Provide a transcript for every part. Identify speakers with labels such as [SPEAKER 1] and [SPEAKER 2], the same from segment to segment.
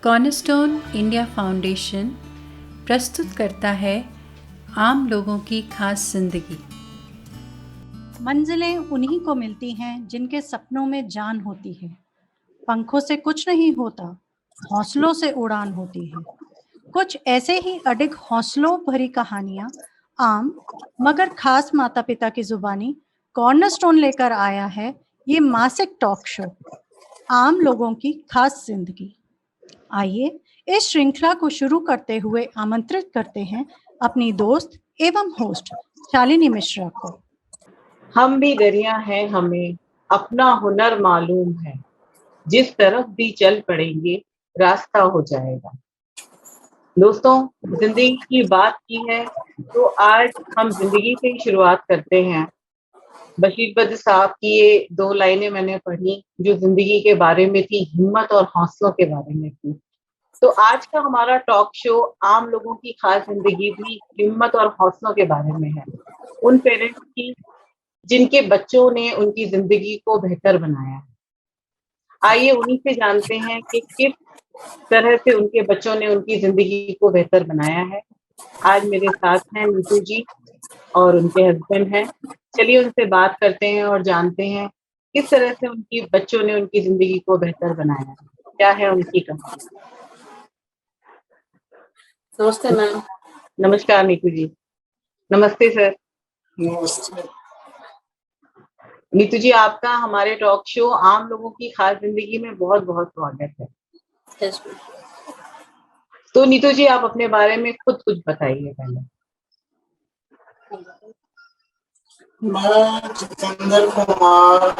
[SPEAKER 1] Cornerstone India foundation प्रस्तुत करता है आम लोगों की खास जिंदगी।
[SPEAKER 2] मंजिलें उन्हीं को मिलती हैं जिनके सपनों में जान होती है। पंखों से कुछ नहीं होता, हौसलों से उड़ान होती है। कुछ ऐसे ही अडिग हौसलों भरी कहानियां आम मगर खास माता पिता की जुबानी कॉर्नरस्टोन लेकर आया है ये मासिक टॉक शो आम लोगों की खास जिंदगी। आइए इस श्रृंखला को शुरू करते हुए आमंत्रित करते हैं अपनी दोस्त एवं होस्ट शालिनी मिश्रा को।
[SPEAKER 3] हम भी दरिया हैं, हमें अपना हुनर मालूम है, जिस तरफ भी चल पड़ेंगे रास्ता हो जाएगा। दोस्तों, जिंदगी की बात की है तो आज हम जिंदगी से ही शुरुआत करते हैं। बशीर बद्र साहब की ये 2 लाइनें मैंने पढ़ी जो जिंदगी के बारे में थी, हिम्मत और हौसलों के बारे में थी। तो आज का हमारा टॉक शो आम लोगों की खास जिंदगी भी हिम्मत और हौसलों के बारे में है। उन पेरेंट्स की जिनके बच्चों ने उनकी जिंदगी को बेहतर बनाया है। आइए उन्हीं से जानते हैं कि किस तरह से उनके बच्चों ने उनकी जिंदगी को बेहतर बनाया है। आज मेरे साथ हैं नीतू जी और उनके हस्बैंड हैं। चलिए उनसे बात करते हैं और जानते हैं किस तरह से उनकी बच्चों ने उनकी जिंदगी को बेहतर बनाया है, क्या है उनकी कहानी।
[SPEAKER 4] नमस्ते मैम।
[SPEAKER 3] नमस्कार नीतू जी। नमस्ते सर।
[SPEAKER 4] नमस्ते।
[SPEAKER 3] नीतू जी, आपका हमारे टॉक शो आम लोगों की खास जिंदगी में बहुत बहुत स्वागत है।
[SPEAKER 4] yes,
[SPEAKER 3] तो नीतू जी, आप अपने बारे में खुद कुछ बताइए पहले।
[SPEAKER 4] मैं जितेंद्र कुमार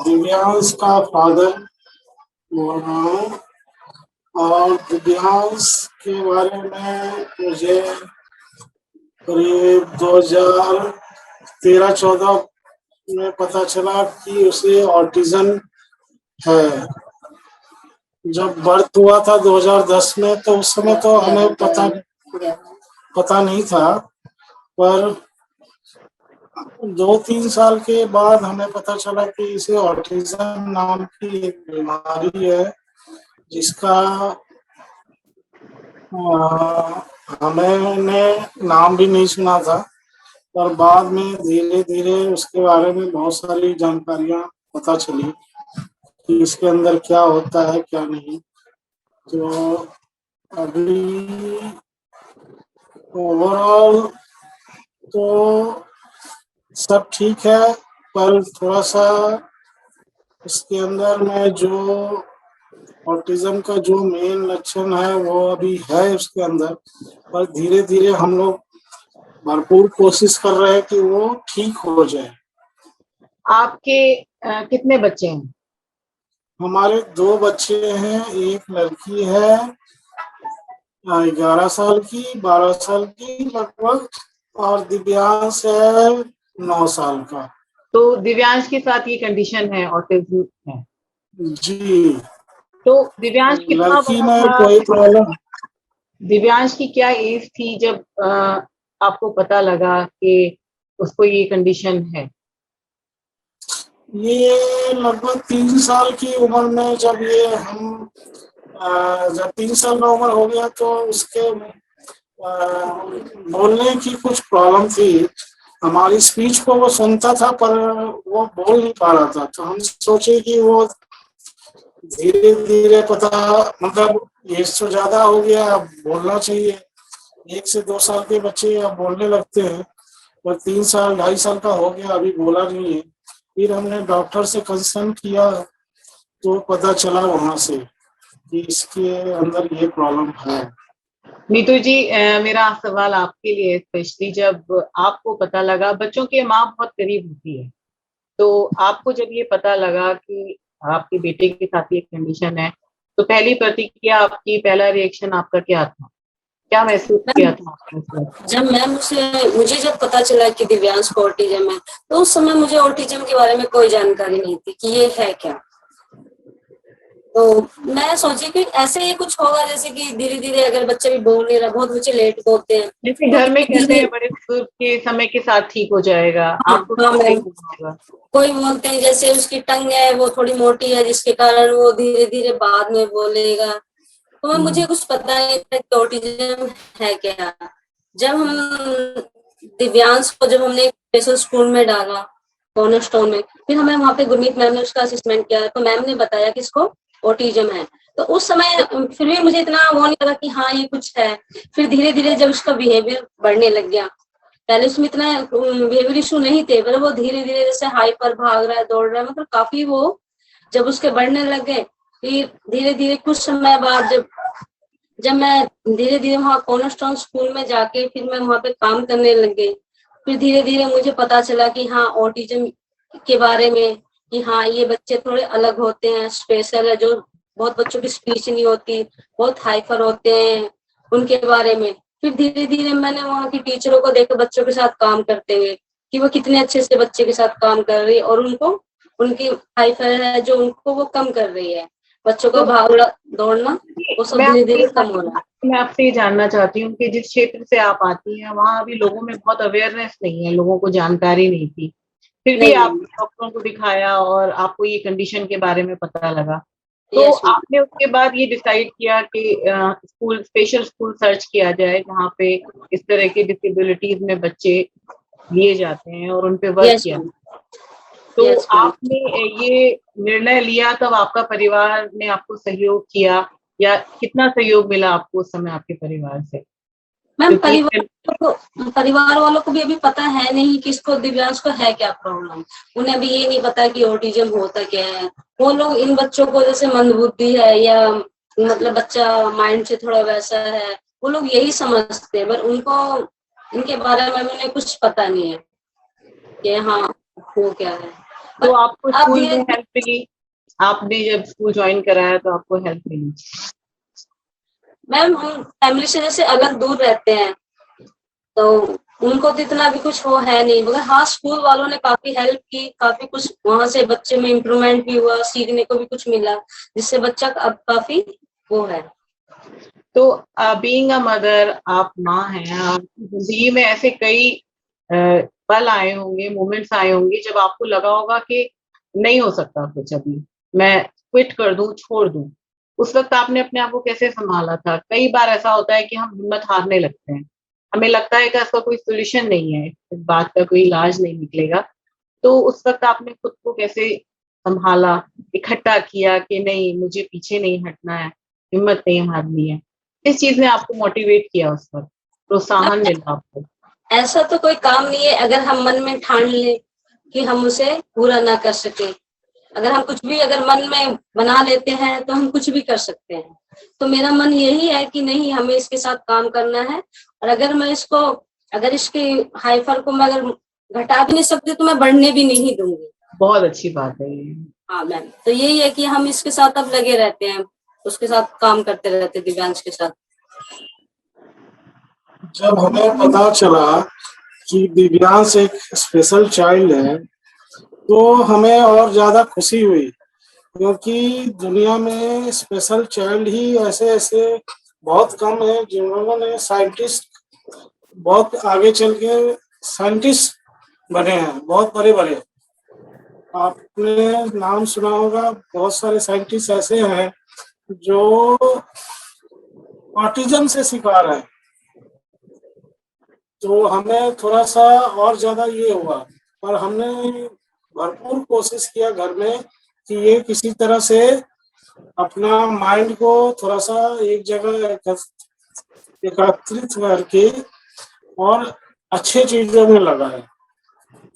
[SPEAKER 4] दिव्यांश का फादर बोल रहा हूँ और दिव्यांश के बारे में मुझे करीब 2013-14 में पता चला कि उसे ऑटिज्म है। जब बर्थ हुआ था 2010 में तो उस समय तो हमें पता नहीं था, पर 2-3 साल के बाद हमें पता चला कि इसे ऑटिज्म नाम की एक बीमारी है जिसका हमने नाम भी नहीं सुना था, पर बाद में धीरे धीरे उसके बारे में बहुत सारी जानकारियां पता चली कि इसके अंदर क्या होता है क्या नहीं। तो अभी ओवरऑल तो सब ठीक है, पर थोड़ा सा इसके अंदर में जो ऑटिज्म का जो मेन लक्षण है वो अभी है उसके अंदर, पर धीरे धीरे हम लोग भरपूर कोशिश कर रहे हैं कि वो ठीक हो जाए।
[SPEAKER 3] आपके कितने बच्चे हैं?
[SPEAKER 4] हमारे 2 बच्चे हैं, एक लड़की है 11 साल की, 12 साल की लगभग, और दिव्यांश है 9 साल का।
[SPEAKER 3] तो दिव्यांश के साथ ये कंडीशन है, ऑटिज्म है
[SPEAKER 4] जी।
[SPEAKER 3] तो दिव्यांश कितना
[SPEAKER 4] लड़की
[SPEAKER 3] बड़ा
[SPEAKER 4] में
[SPEAKER 3] था?
[SPEAKER 4] कोई प्रॉब्लम?
[SPEAKER 3] दिव्यांश की क्या एज थी जब आपको पता लगा कि उसको ये कंडीशन है?
[SPEAKER 4] ये लगभग 3 साल की उम्र में जब जब 3 साल का उम्र हो गया तो उसके बोलने की कुछ प्रॉब्लम थी। हमारी स्पीच को वो सुनता था पर वो बोल नहीं पा रहा था, तो हम सोचे कि वो धीरे धीरे मतलब एज तो ज्यादा हो गया, अब बोलना चाहिए। 1 से 2 साल के बच्चे अब बोलने लगते हैं, पर 3 साल 2.5 साल का हो गया अभी बोला नहीं है। फिर हमने डॉक्टर से कंसल्ट किया तो पता चला वहां से कि इसके अंदर ये प्रॉब्लम है।
[SPEAKER 3] नीतू जी, मेरा सवाल आपके लिए, स्पेशली जब आपको पता लगा, बच्चों की माँ बहुत करीब होती है, तो आपको जब ये पता लगा कि आपके बेटे के साथ ये कंडीशन है, तो पहली प्रतिक्रिया आपकी, पहला रिएक्शन आपका क्या था? क्या महसूस किया था आपने?
[SPEAKER 5] जब मुझे जब पता चला कि दिव्यांश को ऑटिज्म है, तो उस समय मुझे ऑटिज्म के बारे में कोई जानकारी नहीं थी कि ये है क्या। तो मैं सोची कि ऐसे ही कुछ होगा, जैसे कि धीरे धीरे अगर बच्चे भी बोल नहीं रहा, बहुत बच्चे लेट बोलते हैं,
[SPEAKER 3] जैसे घर में कहते हैं बड़े बुजुर्ग के समय के साथ ठीक हो जाएगा, आपको
[SPEAKER 5] हाँ, कोई बोलते हैं जैसे उसकी टंग है वो थोड़ी मोटी है जिसके कारण वो धीरे धीरे बाद में बोलेगा। तो मुझे कुछ पता नहीं था कि ऑटिज्म है क्या। जब हम दिव्यांश को जब हमने स्पेशल स्कूल में डाला कॉर्नरस्टोन में, फिर हमें वहाँ पे गुरमीत मैम ने उसका असेसमेंट किया, तो मैम ने बताया कि इसको ऑटिज्म है। तो उस समय फिर भी मुझे इतना वो नहीं लगा कि हाँ ये कुछ है। फिर धीरे धीरे जब उसका बिहेवियर बढ़ने लग गया, पहले उसमें इतना बिहेवियर इशू नहीं थे, पर वो धीरे धीरे जैसे हाइपर भाग रहा है, दौड़ रहा है, मतलब काफी वो जब उसके बढ़ने लग गए, फिर धीरे धीरे कुछ समय बाद जब जब मैं धीरे धीरे वहाँ कॉर्नरस्टोन स्कूल में जाके फिर मैं वहाँ पे काम करने लग गई, फिर धीरे धीरे मुझे पता चला कि हाँ ऑटिज्म के बारे में, कि हाँ ये बच्चे थोड़े अलग होते हैं, स्पेशल है, जो बहुत बच्चों की स्पीच नहीं होती, बहुत हाइपर होते हैं, उनके बारे में। फिर धीरे धीरे मैंने वहाँ की टीचरों को देखा बच्चों के साथ काम करते हुए कि वो कितने अच्छे से बच्चे के साथ काम कर रही है, और उनको उनकी हाइपर है जो उनको वो कम कर रही है, बच्चों का भागना दौड़ना वो सब धीरे धीरे कम हो रहा है।
[SPEAKER 3] मैं आपसे ये जानना चाहती हूँ कि जिस क्षेत्र से आप आती हैं वहाँ अभी लोगों में बहुत अवेयरनेस नहीं है, लोगों को जानकारी नहीं थी, फिर भी आपने डॉक्टरों को दिखाया और आपको ये कंडीशन के बारे में पता लगा, तो आपने उसके बाद ये डिसाइड किया कि स्कूल स्पेशल स्कूल सर्च किया जाए जहाँ पे इस तरह के डिसेबिलिटीज में बच्चे लिए जाते हैं और उन पे वर्क किया। तो आपने ये निर्णय लिया तब आपका परिवार ने आपको सहयोग किया, या कितना सहयोग मिला आपको उस समय आपके परिवार से?
[SPEAKER 5] मैम परिवार वालों को भी अभी पता है नहीं कि इसको दिव्यांश को है क्या प्रॉब्लम, उन्हें भी ये नहीं पता कि ऑटिज्म होता क्या है। वो लोग इन बच्चों को जैसे मंदबुद्धि है या मतलब बच्चा माइंड से थोड़ा वैसा है, वो लोग यही समझते हैं, पर उनको इनके बारे में उन्हें कुछ पता नहीं है कि हाँ वो क्या है।
[SPEAKER 3] तो आपको स्कूल में हेल्प मिली? आपने जब स्कूल ज्वाइन कराया तो आपको हेल्प मिली?
[SPEAKER 5] मैम हम फैमिली से जैसे अलग दूर रहते हैं तो उनको तो इतना भी कुछ वो है नहीं, मगर हाँ स्कूल वालों ने काफी हेल्प की, काफी कुछ वहां से बच्चे में इम्प्रूवमेंट भी हुआ, सीखने को भी कुछ मिला, जिससे बच्चा अब काफी वो है।
[SPEAKER 3] तो बीइंग अ मदर, आप माँ हैं, आपकी जिंदगी में ऐसे कई पल आए होंगे, मोमेंट्स आए होंगे जब आपको लगा होगा कि नहीं हो सकता कुछ, अभी मैं क्विट कर दूं, छोड़ दूं। उस वक्त आपने अपने आप को कैसे संभाला था? कई बार ऐसा होता है कि हम हिम्मत हारने लगते हैं, हमें लगता है कि इसका कोई सोल्यूशन नहीं है, इस बात का कोई इलाज नहीं निकलेगा, तो उस वक्त आपने खुद को कैसे संभाला, इकट्ठा किया कि नहीं मुझे पीछे नहीं हटना है, हिम्मत नहीं हारनी है? किस चीज ने आपको मोटिवेट किया, उस वक्त प्रोत्साहन मिला आपको?
[SPEAKER 5] ऐसा तो कोई काम नहीं है अगर हम मन में ठान ले कि हम उसे पूरा ना कर सके, अगर हम कुछ भी अगर मन में बना लेते हैं तो हम कुछ भी कर सकते हैं। तो मेरा मन यही है कि नहीं हमें इसके साथ काम करना है, और अगर मैं इसको अगर इसके हाइफर को मैं अगर घटा भी नहीं सकती तो मैं बढ़ने भी नहीं दूंगी।
[SPEAKER 3] बहुत अच्छी बात है ये।
[SPEAKER 5] हाँ मैम, तो यही है कि हम इसके साथ अब लगे रहते हैं, उसके साथ काम करते रहते हैं दिव्यांश के साथ।
[SPEAKER 4] जब हमें पता चला कि दिव्यांश एक स्पेशल चाइल्ड है तो हमें और ज्यादा खुशी हुई, क्योंकि दुनिया में स्पेशल चाइल्ड ही ऐसे ऐसे बहुत कम है जिन्होंने साइंटिस्ट बहुत आगे चल के साइंटिस्ट बने हैं, बहुत बड़े बड़े। आपने नाम सुना होगा, बहुत सारे साइंटिस्ट ऐसे हैं जो ऑटिज्म से शिकार है। तो हमें थोड़ा सा और ज्यादा ये हुआ, पर हमने भरपूर कोशिश किया घर में कि ये किसी तरह से अपना माइंड को थोड़ा सा एक जगह एकत्रित करके और अच्छे चीजों में लगा है।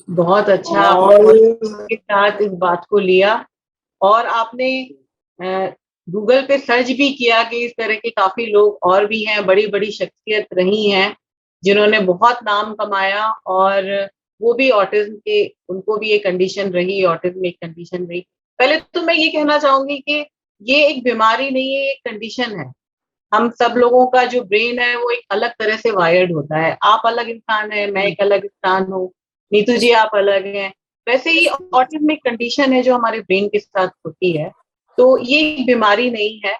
[SPEAKER 3] बहुत अच्छा,
[SPEAKER 4] और
[SPEAKER 3] के साथ इस बात को लिया, और आपने गूगल पे सर्च भी किया कि इस तरह के काफी लोग और भी हैं, बड़ी बड़ी शख्सियत रही हैं जिन्होंने बहुत नाम कमाया, और वो भी ऑटिज्म के, उनको भी एक कंडीशन रही, ऑटिज्म एक कंडीशन रही। पहले तो मैं ये कहना चाहूंगी कि ये एक बीमारी नहीं है, एक कंडीशन है। हम सब लोगों का जो ब्रेन है वो एक अलग तरह से वायर्ड होता है। आप अलग इंसान है, मैं एक अलग इंसान हूँ, नीतू जी आप अलग हैं। वैसे ही ऑटिज्म एक कंडीशन है जो हमारे ब्रेन के साथ होती है, तो ये एक बीमारी नहीं है।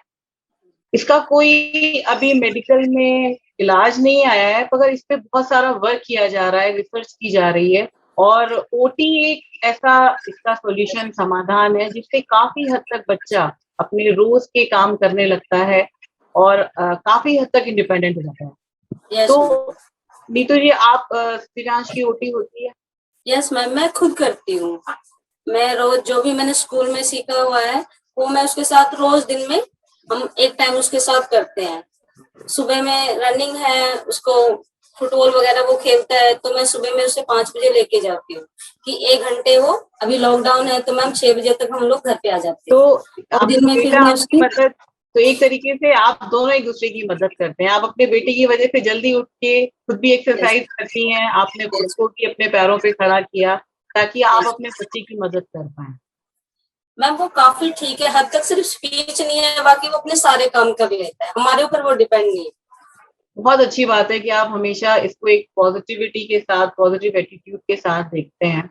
[SPEAKER 3] इसका कोई अभी मेडिकल में इलाज नहीं आया है, मगर इस पे बहुत सारा वर्क किया जा रहा है, रिसर्च की जा रही है, और ओटी एक ऐसा इसका सॉल्यूशन समाधान है जिससे काफी हद तक बच्चा अपने रोज के काम करने लगता है और काफी हद तक इंडिपेंडेंट हो जाता है।
[SPEAKER 5] यस
[SPEAKER 3] तो नीतू जी, आप दिव्यांश की ओटी होती है?
[SPEAKER 5] यस मैम, मैं खुद करती हूँ। मैं रोज जो भी मैंने स्कूल में सीखा हुआ है वो मैं उसके साथ रोज दिन में हम एक टाइम उसके साथ करते हैं। सुबह में रनिंग है, उसको फुटबॉल वगैरह वो खेलता है, तो मैं सुबह में उसे 5 बजे लेके जाती हूँ कि 1 घंटे वो, अभी लॉकडाउन है तो मैम 6 बजे तक हम लोग घर पे आ जाते हैं।
[SPEAKER 3] तो
[SPEAKER 5] और
[SPEAKER 3] अब
[SPEAKER 5] दिन
[SPEAKER 3] तो
[SPEAKER 5] में फिर
[SPEAKER 3] बेटा
[SPEAKER 5] मैं
[SPEAKER 3] आपकी
[SPEAKER 5] उसकी
[SPEAKER 3] मदद, तो एक तरीके से आप दोनों एक दूसरे की मदद करते हैं। आप अपने बेटे की वजह से जल्दी उठ के खुद भी एक्सरसाइज करती हैं, आपने खुद को भी अपने पैरों पे खड़ा किया ताकि आप अपने बच्चे की मदद कर पाए।
[SPEAKER 5] मैम वो काफी ठीक है हद तक, सिर्फ स्पीच नहीं है, बाकी वो अपने सारे काम कर लेता है, हमारे ऊपर वो डिपेंड नहीं है।
[SPEAKER 3] बहुत अच्छी बात है कि आप हमेशा इसको एक पॉजिटिविटी के साथ, पॉजिटिव एटीट्यूड के साथ देखते हैं।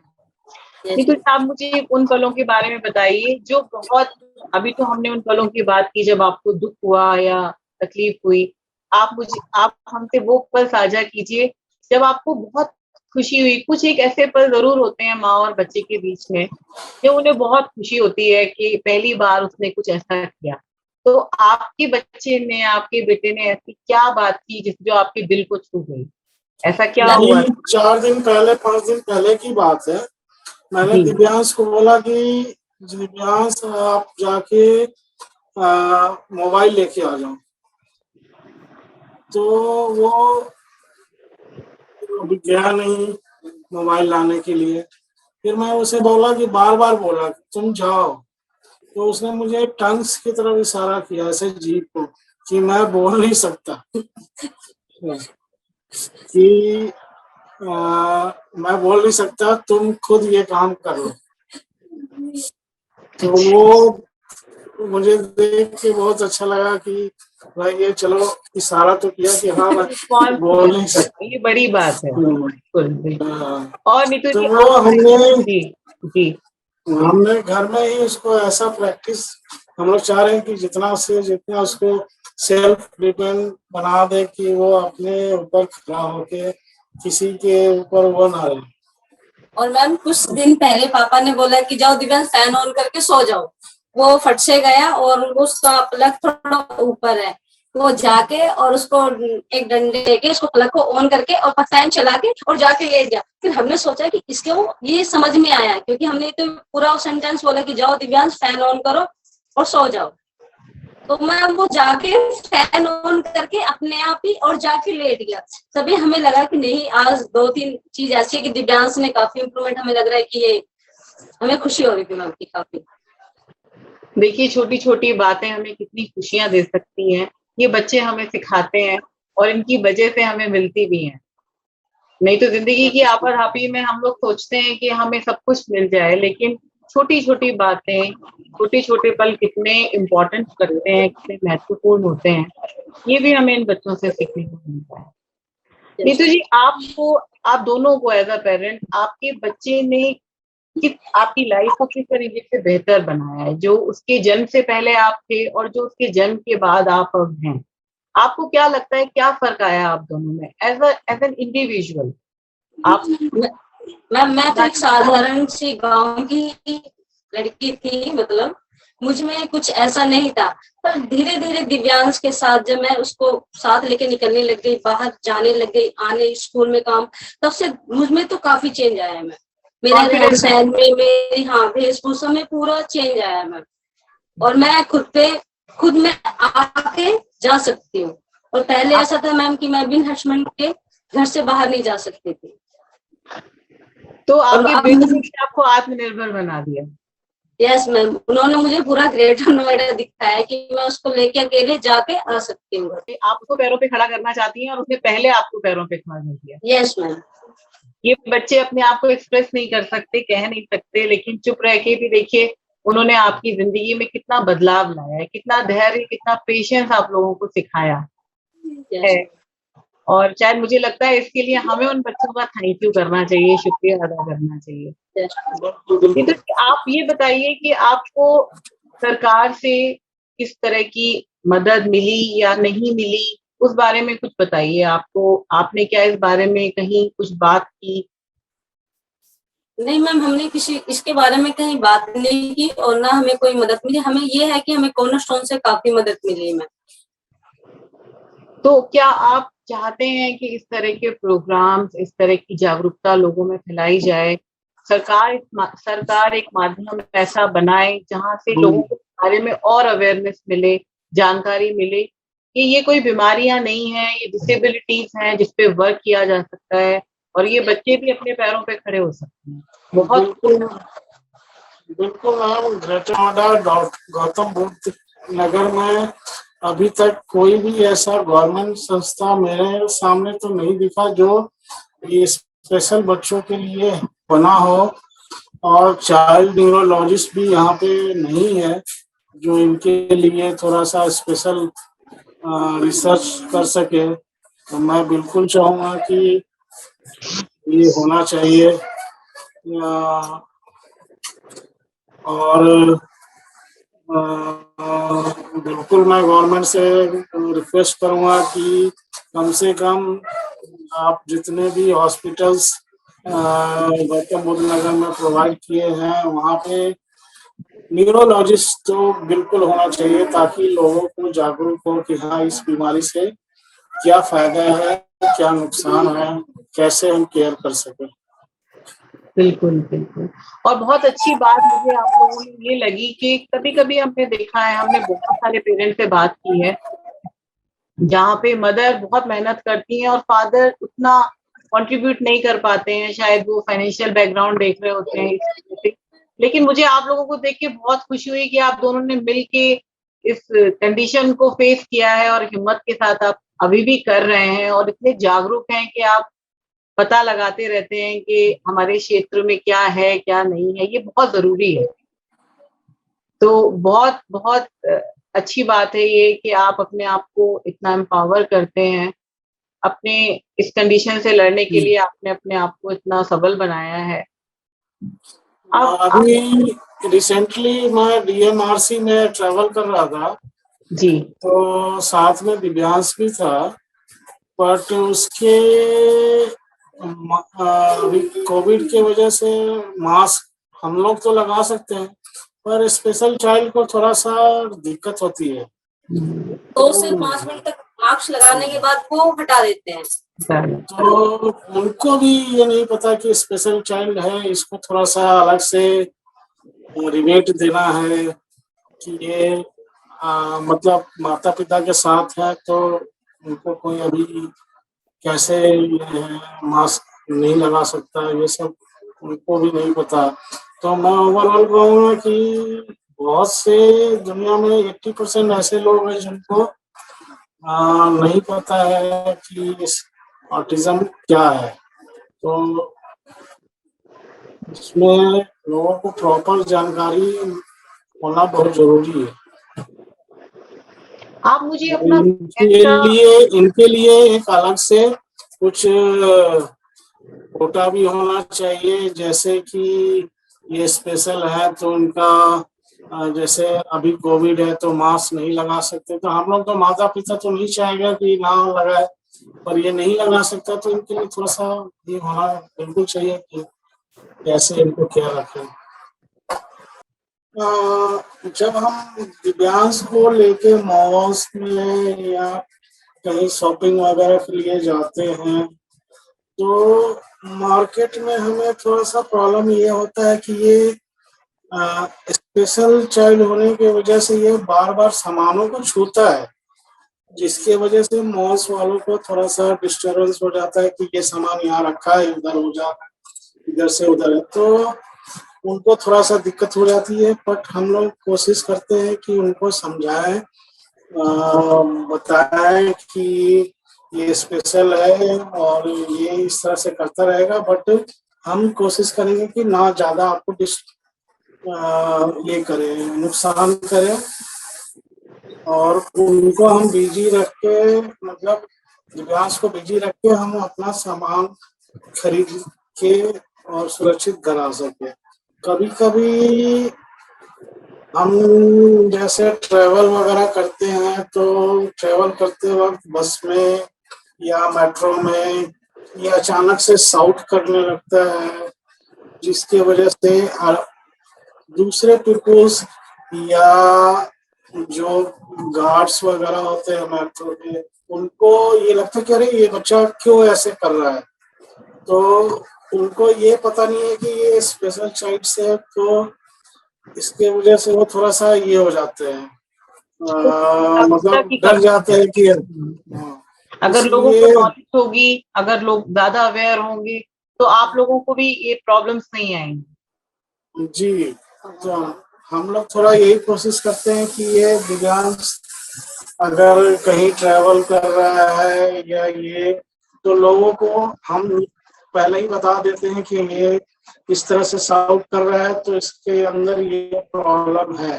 [SPEAKER 3] नहीं तो आप मुझे उन पलों के बारे में बताइए जो बहुत, अभी तो हमने उन पलों की बात की जब आपको दुख हुआ या तकलीफ हुई, आप हमसे वो पल साझा कीजिए जब आपको बहुत खुशी हुई। कुछ एक ऐसे पल जरूर होते हैं माँ और बच्चे के बीच में जो उन्हें बहुत खुशी होती है कि पहली बार उसने कुछ ऐसा किया। तो आपके बच्चे ने, आपके बेटे ने ऐसी क्या बात की जिस जो आपके दिल को छू गई? ऐसा क्या हुआ?
[SPEAKER 4] 4 दिन पहले, 5 दिन पहले की बात है। मैंने
[SPEAKER 3] जी।
[SPEAKER 4] दिव्यांश को बोला कि दिव्यांश आप जाके मोबाइल लेके आ जाओ, तो वो अभी गया नहीं मोबाइल लाने के लिए। फिर मैं उसे बोला कि बार बार बोला तुम जाओ, तो उसने मुझे टंग्स की तरफ इशारा किया, ऐसे जीभ को, कि मैं बोल नहीं सकता कि मैं बोल नहीं सकता, तुम खुद ये काम करो। तो वो मुझे देख के बहुत अच्छा लगा कि भाई ये चलो इशारा तो किया कि हाँ मैं बोल नहीं सकता।
[SPEAKER 3] ये बड़ी बात है। बिल्कुल बिल्कुल। और नीतू
[SPEAKER 4] तो
[SPEAKER 3] जी
[SPEAKER 4] वो
[SPEAKER 3] जी जी
[SPEAKER 4] हमने घर में ही उसको ऐसा प्रैक्टिस, हम लोग चाह रहे हैं कि जितना से जितना उसको सेल्फ डिपेंड बना दे कि वो अपने ऊपर खड़ा होके किसी के ऊपर वो ना रहे।
[SPEAKER 5] और मैम कुछ दिन पहले पापा ने बोला कि जाओ दिव्यांश फैन ऑन करके सो जाओ, वो फट से गया और उसका प्लग थोड़ा ऊपर है, वो जाके और उसको एक डंडे लेके उसको प्लग को ऑन करके और फैन चला के और जाके लेट गया। फिर हमने सोचा कि इसके वो ये समझ में आया क्योंकि हमने तो पूरा सेंटेंस बोला कि जाओ दिव्यांश फैन ऑन करो और सो जाओ, तो मैम वो जाके फैन ऑन करके अपने आप ही और जाके लेट गया। तभी हमें लगा कि नहीं, आज 2-3 चीज ऐसी है कि दिव्यांश में काफी इम्प्रूवमेंट हमें लग रहा है कि ये हमें खुशी हो रही थी मैम की काफी।
[SPEAKER 3] देखिए, छोटी छोटी बातें हमें कितनी खुशियां दे सकती हैं। ये बच्चे हमें सिखाते हैं और इनकी वजह से हमें मिलती भी हैं। नहीं तो जिंदगी की आपाधापी में हम लोग सोचते हैं कि हमें सब कुछ मिल जाए, लेकिन छोटी छोटी बातें, छोटे छोटे पल कितने इम्पोर्टेंट लगते हैं, कितने महत्वपूर्ण होते हैं, ये भी हमें इन बच्चों से सीखने को मिलता है। नीतू जी, आपको, आप दोनों को एज अ पेरेंट, आपके बच्चे ने आपकी लाइफ को किस तरीके से बेहतर बनाया है, जो उसके जन्म से पहले आप थे और जो उसके जन्म के बाद आप अब हैं? आपको क्या लगता है, क्या फर्क आया आप दोनों में एज एन इंडिविजुअल? आप
[SPEAKER 5] मैं तो एक साधारण सी गांव की लड़की थी, मतलब मुझ में कुछ ऐसा नहीं था, पर धीरे धीरे दिव्यांश के साथ जब मैं उसको साथ लेके निकलने लग गई, बाहर जाने लग गई, आने स्कूल में काम, तब से मुझ में तो काफी चेंज आया है मैम। मेरा रहन सहन में, मेरी वेशभूषा में पूरा चेंज आया है मैम। और मैं खुद में आके जा सकती हूँ। और पहले ऐसा था मैम कि मैं बिन हस्बैंड के घर से बाहर नहीं जा सकती थी।
[SPEAKER 3] तो आपके बेटे ने आपको आत्मनिर्भर बना दिया?
[SPEAKER 5] यस मैम, उन्होंने मुझे पूरा ग्रेटर नोएडा दिखाया कि मैं उसको लेके अकेले जाके आ सकती हूँ।
[SPEAKER 3] आप उसको पैरों पे खड़ा करना चाहती हैं और उसने पहले आपको पैरों पे खड़ा कर दिया।
[SPEAKER 5] Yes ma'am.
[SPEAKER 3] ये बच्चे अपने आप को एक्सप्रेस नहीं कर सकते, कह नहीं सकते, लेकिन चुप रह के भी देखिए उन्होंने आपकी जिंदगी में कितना बदलाव लाया है, कितना धैर्य, कितना पेशेंस आप लोगों को सिखाया है। और शायद मुझे लगता है इसके लिए हमें उन बच्चों का थैंक यू करना चाहिए, शुक्रिया अदा करना चाहिए। तो आप ये बताइए कि आपको सरकार से किस तरह की मदद मिली या नहीं मिली, उस बारे में कुछ बताइए। आपको, आपने क्या इस बारे में कहीं कुछ बात की?
[SPEAKER 5] नहीं मैम, हमने किसी इसके बारे में कहीं बात नहीं की और ना हमें कोई मदद मिली। हमें ये है कि हमें कॉर्नरस्टोन से काफी मदद मिली मैम।
[SPEAKER 3] तो क्या आप चाहते हैं कि इस तरह के प्रोग्राम्स, इस तरह की जागरूकता लोगों में फैलाई जाए? सरकार एक माध्यम ऐसा बनाए जहां से लोगों को इस बारे में और अवेयरनेस मिले, जानकारी मिले कि ये कोई बीमारियां नहीं है, ये डिसेबिलिटीज हैं जिस पे वर्क किया जा सकता है और ये बच्चे भी अपने पैरों पे खड़े हो सकते हैं। बहुत
[SPEAKER 4] बिल्कुल बिल्कुल मैम, ग्रेटर नोएडा गौतम बुद्ध नगर में अभी तक कोई भी ऐसा गवर्नमेंट संस्था मेरे सामने तो नहीं दिखा जो ये स्पेशल बच्चों के लिए बना हो, और चाइल्ड न्यूरोलॉजिस्ट भी यहाँ पे नहीं है जो इनके लिए थोड़ा सा स्पेशल रिसर्च कर सके। तो मैं बिल्कुल चाहूँगा कि ये होना चाहिए। और बिल्कुल मैं गवर्नमेंट से रिक्वेस्ट करूंगा कि कम से कम आप जितने भी हॉस्पिटल्स गौतम बुद्ध नगर में प्रोवाइड किए हैं वहाँ पे न्यूरोलॉजिस्ट तो बिल्कुल होना चाहिए, ताकि लोगों को जागरूक हो कि हाँ इस बीमारी से क्या फायदा है, क्या नुकसान है, कैसे हम केयर कर सकें।
[SPEAKER 3] बिल्कुल बिल्कुल। और बहुत अच्छी बात मुझे आप लोगों ने ये लगी कि कभी कभी हमने देखा है, हमने बहुत सारे पेरेंट्स से बात की है जहाँ पे मदर बहुत मेहनत करती हैं और फादर उतना कंट्रीब्यूट नहीं कर पाते हैं, शायद वो फाइनेंशियल बैकग्राउंड देख रहे होते हैं इस वजह से। लेकिन मुझे आप लोगों को देख के बहुत खुशी हुई कि आप दोनों ने मिल के इस कंडीशन को फेस किया है और हिम्मत के साथ आप अभी भी कर रहे हैं और इतने जागरूक हैं कि आप पता लगाते रहते हैं कि हमारे क्षेत्र में क्या है क्या नहीं है। ये बहुत जरूरी है। तो बहुत बहुत अच्छी बात है ये कि आप अपने आप को इतना एम्पावर करते हैं। अपने इस कंडीशन से लड़ने के लिए आपने अपने आप को इतना सबल बनाया है।
[SPEAKER 4] अभी रिसेंटली मैं डीएमआरसी में ट्रैवल कर रहा था
[SPEAKER 3] जी,
[SPEAKER 4] तो साथ में दिव्यांश भी था, बट उसके अभी कोविड के वजह से मास्क हम लोग तो लगा सकते हैं पर स्पेशल चाइल्ड को थोड़ा सा दिक्कत होती है।
[SPEAKER 5] 2 से 5 मिनट तक मास्क लगाने के बाद वो हटा देते हैं।
[SPEAKER 4] तो उनको भी ये नहीं पता कि स्पेशल चाइल्ड है, इसको थोड़ा सा अलग से रिवेट देना है कि ये मतलब माता पिता के साथ है तो उनको कोई अभी कैसे मास्क नहीं लगा सकता, ये सब उनको भी नहीं पता। तो मैं ओवरऑल कहूँगा कि बहुत से दुनिया में 80% ऐसे लोग हैं जिनको नहीं पता है कि ऑटिज्म क्या है। तो इसमें लोगों को प्रॉपर जानकारी होना बहुत जरूरी है।
[SPEAKER 3] आप मुझे अपना
[SPEAKER 4] इनके लिए एक अलग से कुछ कोटा भी होना चाहिए, जैसे कि ये स्पेशल है तो उनका जैसे अभी कोविड है तो मास्क नहीं लगा सकते, तो हम लोग तो माता पिता तो नहीं चाहेगा कि ना लगाए, पर ये नहीं लगा सकता तो इनके लिए थोड़ा सा ये होना बिल्कुल चाहिए कि कैसे इनको क्या रखें। जब हम दिव्यांश को लेके मॉल्स में या कहीं शॉपिंग वगैरह के लिए जाते हैं तो मार्केट में हमें थोड़ा सा प्रॉब्लम ये होता है कि ये स्पेशल चाइल्ड होने की वजह से ये बार बार सामानों को छूता है, जिसके वजह से मॉल्स वालों को थोड़ा सा डिस्टर्बेंस हो जाता है कि ये सामान यहाँ रखा है, इधर हो जा इधर से उधर है, तो उनको थोड़ा सा दिक्कत हो जाती है। बट हम लोग कोशिश करते हैं कि उनको समझाएं, बताएं कि ये स्पेशल है और ये इस तरह से करता रहेगा, बट हम कोशिश करेंगे कि ना ज्यादा आपको ये करें, नुकसान करें, और उनको हम बिजी रख के, मतलब दिव्यांश को बिजी रख के हम अपना सामान खरीद के और सुरक्षित करा सके। कभी कभी हम जैसे ट्रेवल वगैरह करते हैं तो ट्रेवल करते वक्त बस में या मेट्रो में ये अचानक से साउट करने लगता है जिसके वजह से दूसरे पीपुल्स या जो गार्ड्स वगैरह होते हैं मेट्रो के, उनको ये लगता है कि अरे ये बच्चा क्यों ऐसे कर रहा है, तो उनको ये पता नहीं है कि ये स्पेशल चाइल्ड है, तो इसके वजह से वो थोड़ा सा ये हो जाते हैं,
[SPEAKER 3] जागरूकता
[SPEAKER 4] मतलब
[SPEAKER 3] की
[SPEAKER 4] डर
[SPEAKER 3] कमी
[SPEAKER 4] जाते हैं कि
[SPEAKER 3] अगर लोगों को
[SPEAKER 4] इसलिए
[SPEAKER 3] नॉलेज होगी, अगर लोग ज्यादा अवेयर होंगे, तो आप लोगों को भी ये प्रॉब्लम्स नहीं आएंगी।
[SPEAKER 4] जी, तो हम लोग थोड़ा यही कोशिश करते हैं कि ये दिव्यांग अगर कहीं ट्रैवल कर रहा है या ये, तो लोगों को हम पहले ही बता देते हैं कि ये इस तरह से साउट कर रहा है, तो इसके अंदर ये प्रॉब्लम है।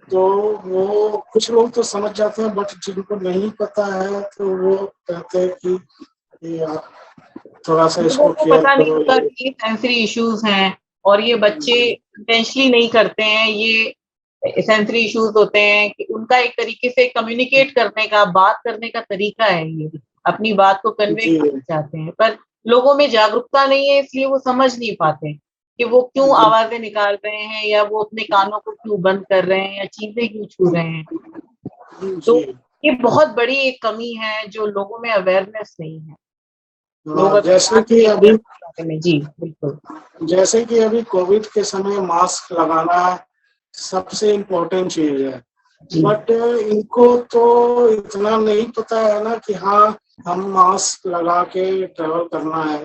[SPEAKER 4] तो वो कुछ लोग तो समझ जाते हैं, बट जिनको नहीं पता है तो वो कहते हैं कि ये आप थोड़ा सा इसको
[SPEAKER 3] लोगों को
[SPEAKER 4] केयर
[SPEAKER 3] पता नहीं
[SPEAKER 4] करो।
[SPEAKER 3] होता कि ये सेंसरी इश्यूज हैं, और ये बच्चे इंटेंशनली नहीं करते हैं, ये सेंसरी इश्यूज होते हैं कि उनका एक तरीके से कम्युनिकेट करने का, बात करने का तरीका है, ये अपनी बात को कन्वे
[SPEAKER 4] जी
[SPEAKER 3] करना चाहते हैं, पर लोगों में जागरूकता नहीं है, इसलिए वो समझ नहीं पाते कि वो क्यों आवाजें निकाल रहे हैं, या वो अपने कानों को क्यों बंद कर रहे हैं, या चीजें क्यों छू रहे हैं। तो
[SPEAKER 4] जी
[SPEAKER 3] ये बहुत बड़ी एक कमी है, जो लोगों में अवेयरनेस नहीं है। लोग अभी
[SPEAKER 4] जैसे
[SPEAKER 3] ध्यान
[SPEAKER 4] कि
[SPEAKER 3] नहीं
[SPEAKER 4] अभी
[SPEAKER 3] देते इस बारे में। जी बिल्कुल।
[SPEAKER 4] कोविड के समय मास्क लगाना सबसे इम्पोर्टेंट चीज है,
[SPEAKER 3] जी
[SPEAKER 4] बट इनको तो इतना नहीं पता है ना कि हाँ हम मास्क लगा के ट्रेवल करना है।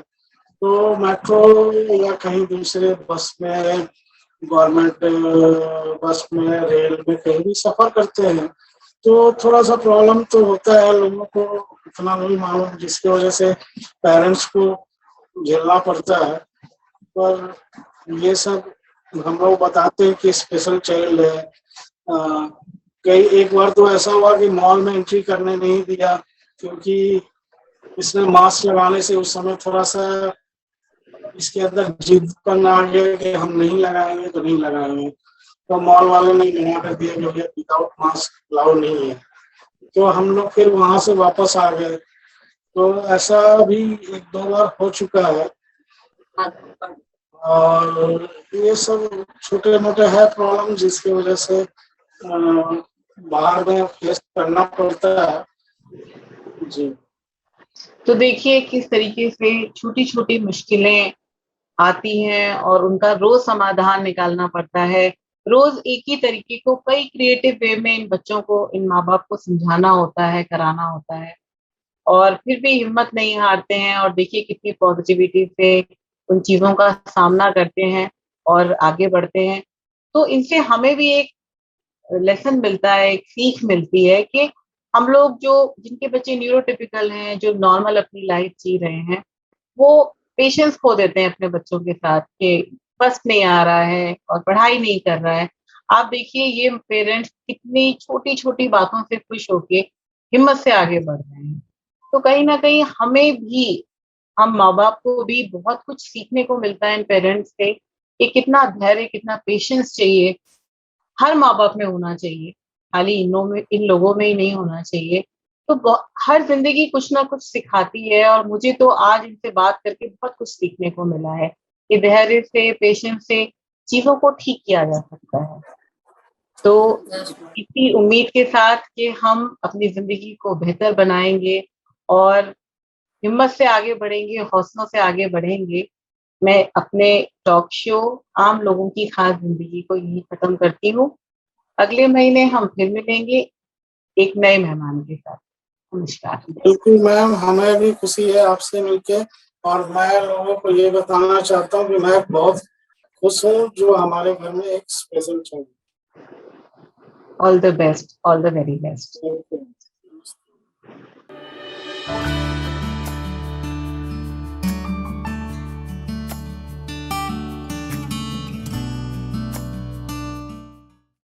[SPEAKER 4] तो मेट्रो या कहीं दूसरे बस में, गवर्नमेंट बस में, रेल में कहीं भी सफर करते हैं, तो थोड़ा सा प्रॉब्लम तो होता है, लोगों को इतना नहीं मालूम, जिसकी वजह से पेरेंट्स को झेलना पड़ता है। पर ये सब हम लोग बताते हैं कि स्पेशल चाइल्ड है। कई एक बार तो ऐसा हुआ कि मॉल में एंट्री करने नहीं दिया, क्योंकि इसने मास्क लगाने से उस समय थोड़ा सा इसके अंदर जिद करना आ गया कि हम नहीं लगाएंगे तो नहीं लगाएंगे, तो मॉल वाले ने मना कर दिया कि भैया विदाउट मास्क अलाउ नहीं है। तो हम लोग फिर वहां से वापस आ गए। तो ऐसा भी एक दो बार हो चुका है, और ये सब छोटे मोटे है प्रॉब्लम, जिसकी वजह से बाहर में फेस करना पड़ता है। जी
[SPEAKER 3] तो देखिए किस तरीके से छोटी छोटी मुश्किलें आती हैं, और उनका रोज समाधान निकालना पड़ता है। रोज एक ही तरीके को कई क्रिएटिव वे में इन बच्चों को, इन माँ बाप को समझाना होता है, कराना होता है, और फिर भी हिम्मत नहीं हारते हैं, और देखिए कितनी पॉजिटिविटी से उन चीजों का सामना करते हैं और आगे बढ़ते हैं। तो इनसे हमें भी एक लेसन मिलता है, एक सीख मिलती है कि हम लोग जो, जिनके बच्चे न्यूरोटिपिकल हैं, जो नॉर्मल अपनी लाइफ जी रहे हैं, वो पेशेंस खो देते हैं अपने बच्चों के साथ कि फर्स्ट नहीं आ रहा है और पढ़ाई नहीं कर रहा है। आप देखिए ये पेरेंट्स कितनी छोटी छोटी बातों से खुश होके हिम्मत से आगे बढ़ रहे हैं। तो कहीं ना कहीं हमें भी, हम माँ बाप को भी बहुत कुछ सीखने को मिलता है इन पेरेंट्स से, कि कितना धैर्य, कितना पेशेंस चाहिए, हर माँ बाप में होना चाहिए, खाली इन लोगों में ही नहीं होना चाहिए। तो हर जिंदगी कुछ ना कुछ सिखाती है, और मुझे तो आज इनसे बात करके बहुत कुछ सीखने को मिला है कि धैर्य से, पेशेंस से चीजों को ठीक किया जा सकता है। तो इसी उम्मीद के साथ कि हम अपनी जिंदगी को बेहतर बनाएंगे और हिम्मत से आगे बढ़ेंगे, हौसलों से आगे बढ़ेंगे, मैं अपने टॉक शो आम लोगों की खास जिंदगी को यही खत्म करती हूँ। अगले महीने हम फिर मिलेंगे एक नए मेहमान के साथ। नमस्कार।
[SPEAKER 4] बिल्कुल मैम, हमें भी खुशी है आपसे मिलके, और मैं लोगों को ये बताना चाहता हूँ कि मैं बहुत खुश हूँ जो हमारे घर में एक special child
[SPEAKER 3] all the best, all the very best.
[SPEAKER 4] है।